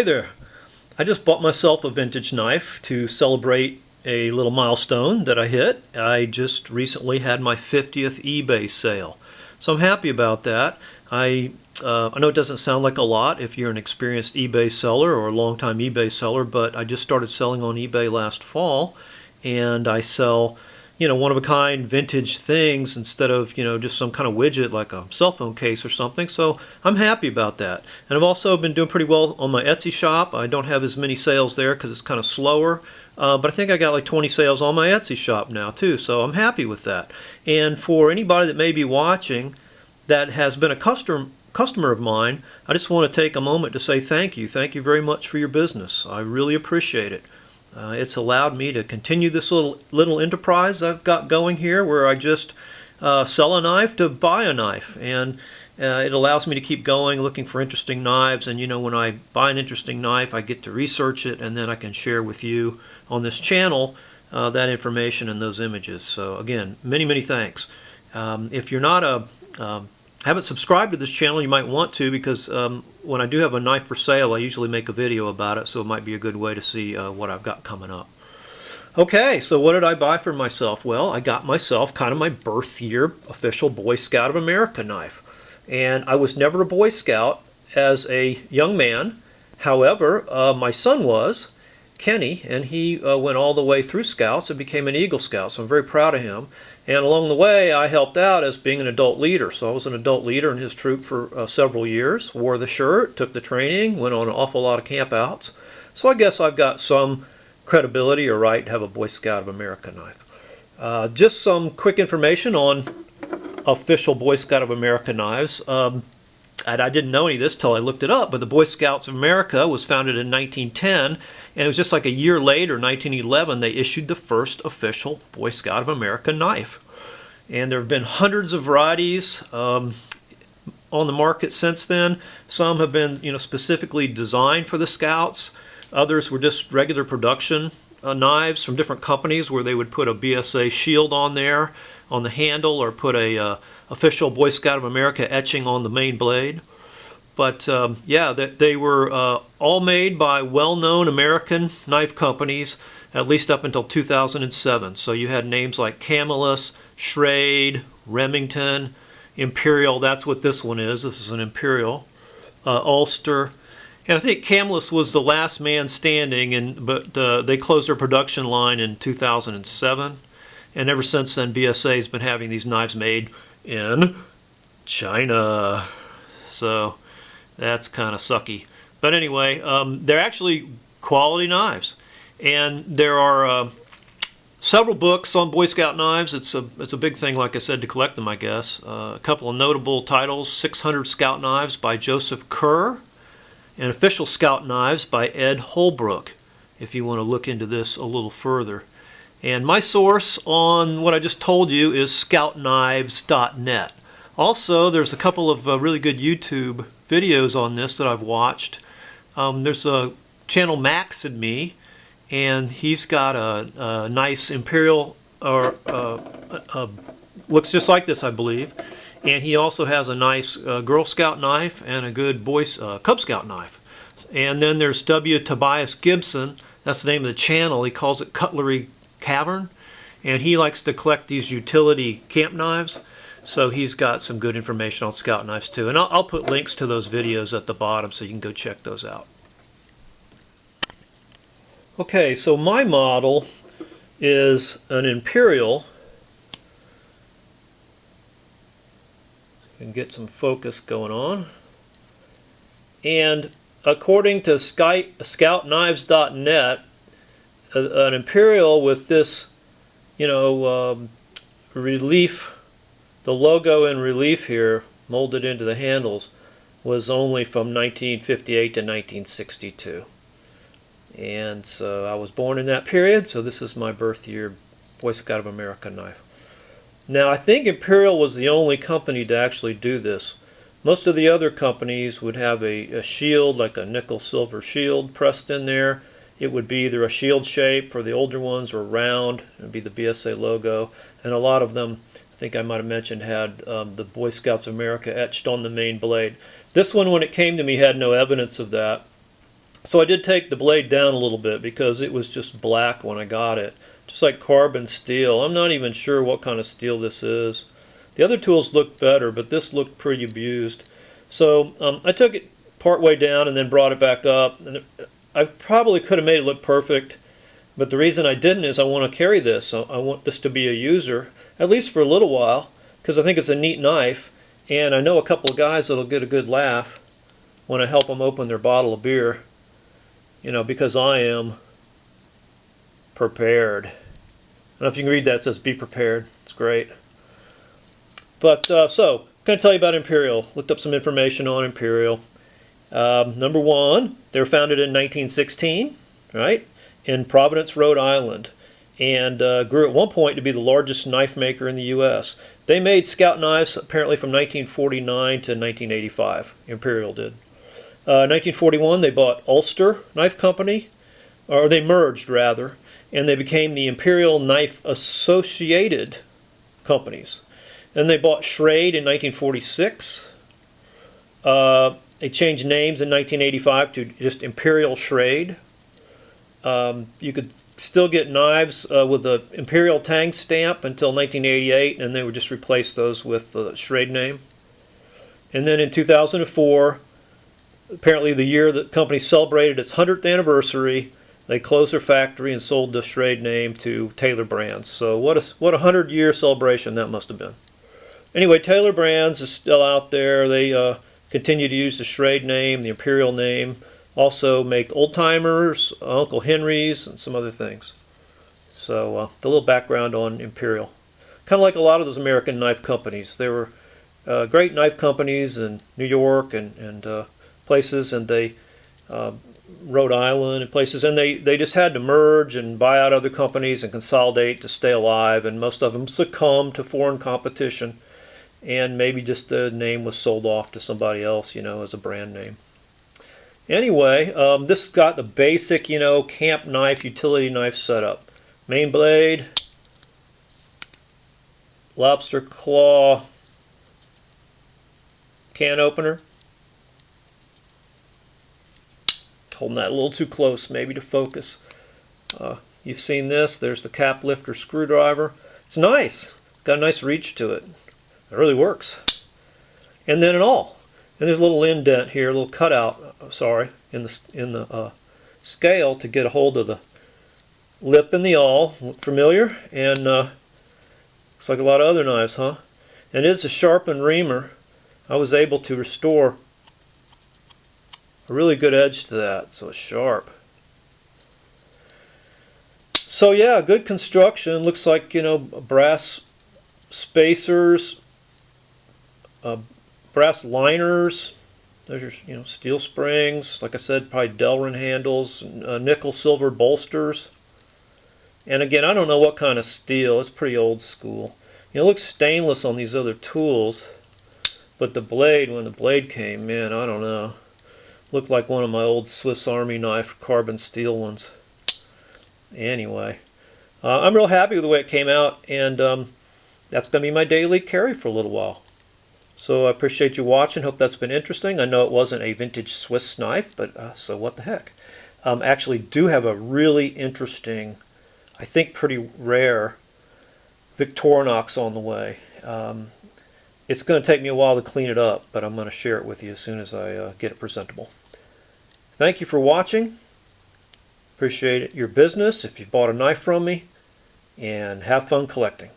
Hey there. I just bought myself a vintage knife to celebrate a little milestone that I hit. I just recently had my 50th eBay sale. So I'm happy about that. I know it doesn't sound like a lot if you're an experienced eBay seller or a long-time eBay seller, but I just started selling on eBay last fall, and I sell one-of-a-kind vintage things instead of, just some kind of widget like a cell phone case or something. So I'm happy about that. And I've also been doing pretty well on my Etsy shop. I don't have as many sales there because it's kind of slower. But I think I got like 20 sales on my Etsy shop now too. So I'm happy with that. And for anybody that may be watching that has been a customer of mine, I just want to take a moment to say thank you. Thank you very much for your business. I really appreciate it. It's allowed me to continue this little enterprise I've got going here, where I just sell a knife to buy a knife, and it allows me to keep going, looking for interesting knives. And when I buy an interesting knife, I get to research it, and then I can share with you on this channel that information and those images. So again, many thanks. If you're not haven't subscribed to this channel, you might want to, because when I do have a knife for sale, I usually make a video about it, so it might be a good way to see what I've got coming up. Okay, so what did I buy for myself? Well, I got myself kind of my birth year official Boy Scout of America knife. And I was never a Boy Scout as a young man. However, my son was, Kenny, and he went all the way through Scouts and became an Eagle Scout, so I'm very proud of him. And along the way, I helped out as being an adult leader. So I was an adult leader in his troop for several years, wore the shirt, took the training, went on an awful lot of campouts. So I guess I've got some credibility or right to have a Boy Scout of America knife. Just some quick information on official Boy Scout of America knives. And I didn't know any of this till I looked it up, but the Boy Scouts of America was founded in 1910, and it was just like a year later, 1911, they issued the first official Boy Scout of America knife. And there have been hundreds of varieties on the market since then. Some have been, specifically designed for the Scouts. Others were just regular production knives from different companies, where they would put a BSA shield on there, on the handle, or put a official Boy Scout of America etching on the main blade. But yeah, they were all made by well-known American knife companies, at least up until 2007. So you had names like Camillus, Schrade, Remington, Imperial. That's what this one is. This is an Imperial. Ulster. And I think Camillus was the last man standing, but they closed their production line in 2007. And ever since then, BSA has been having these knives made in China. So that's kind of sucky. But anyway, they're actually quality knives. And there are several books on Boy Scout knives. It's a big thing, like I said, to collect them, I guess. A couple of notable titles: 600 Scout Knives by Joseph Kerr, and Official Scout Knives by Ed Holbrook, if you want to look into this a little further. And my source on what I just told you is scoutknives.net. Also, there's a couple of really good YouTube videos on this that I've watched. There's a channel, Max and Me, and he's got a nice Imperial, or looks just like this, I believe. And he also has a nice Girl Scout knife and a good Cub Scout knife. And then there's W. Tobias Gibson. That's the name of the channel. He calls it Cutlery Cavern, and he likes to collect these utility camp knives, so he's got some good information on Scout knives too, and I'll put links to those videos at the bottom so you can go check those out. Okay, so my model is an Imperial. And get some focus going on, and according to scoutknives.net, an Imperial with this, relief, the logo in relief here, molded into the handles, was only from 1958 to 1962. And so I was born in that period, so this is my birth year Boy Scout of America knife. Now, I think Imperial was the only company to actually do this. Most of the other companies would have a shield, like a nickel-silver shield pressed in there. It would be either a shield shape for the older ones, or round. It would be the BSA logo. And a lot of them, I think I might have mentioned, had the Boy Scouts of America etched on the main blade. This one, when it came to me, had no evidence of that. So I did take the blade down a little bit because it was just black when I got it. Just like carbon steel. I'm not even sure what kind of steel this is. The other tools looked better, but this looked pretty abused. So I took it part way down and then brought it back up. And I probably could have made it look perfect, but the reason I didn't is I want to carry this. I want this to be a user, at least for a little while, because I think it's a neat knife, and I know a couple of guys that'll get a good laugh when I help them open their bottle of beer, you know, because I am prepared. I don't know if you can read that. It says be prepared. It's great. But so, I'm going to tell you about Imperial. Looked up some information on Imperial. Number one, they were founded in 1916, right, in Providence, Rhode Island, and grew at one point to be the largest knife maker in the U.S. They made Scout knives apparently from 1949 to 1985. Imperial did. 1941, they bought Ulster Knife Company, or they merged rather, and they became the Imperial Knife Associated Companies. Then they bought Schrade in 1946. They changed names in 1985 to just Imperial Schrade. You could still get knives with the Imperial Tang stamp until 1988, and they would just replace those with the Schrade name. And then in 2004, apparently the year that the company celebrated its 100th anniversary, they closed their factory and sold the Schrade name to Taylor Brands. So what a 100-year celebration that must have been. Anyway, Taylor Brands is still out there. They continue to use the Schrade name, the Imperial name. Also make old timers, Uncle Henry's, and some other things. So the little background on Imperial. Kind of like a lot of those American knife companies. They were great knife companies in New York and places, and they Rhode Island and places, and they just had to merge and buy out other companies and consolidate to stay alive, and most of them succumbed to foreign competition, and maybe just the name was sold off to somebody else, you know, as a brand name. Anyway, this got the basic, you know, camp knife, utility knife setup. Main blade, lobster claw can opener. Holding that a little too close maybe to focus. You've seen this. There's the cap lifter screwdriver. It's nice. It's got a nice reach to it. It really works. And then an awl. And there's a little indent here, a little cutout, in the scale to get a hold of the lip in the awl. Look familiar? And looks like a lot of other knives, huh? And it is a sharpened reamer. I was able to restore a really good edge to that, so it's sharp. So yeah, good construction. Looks like, you know, brass spacers, brass liners. There's your, you know, steel springs. Like I said, probably Delrin handles, nickel silver bolsters. And again, I don't know what kind of steel. It's pretty old school. You know, it looks stainless on these other tools, but the blade, when the blade came, man, I don't know. Looked like one of my old Swiss Army knife carbon steel ones. Anyway, I'm real happy with the way it came out, and that's going to be my daily carry for a little while. So I appreciate you watching. Hope that's been interesting. I know it wasn't a vintage Swiss knife, but so what the heck. Actually do have a really interesting, I think pretty rare, Victorinox on the way. It's going to take me a while to clean it up, but I'm going to share it with you as soon as I get it presentable. Thank you for watching. Appreciate your business if you bought a knife from me, and have fun collecting.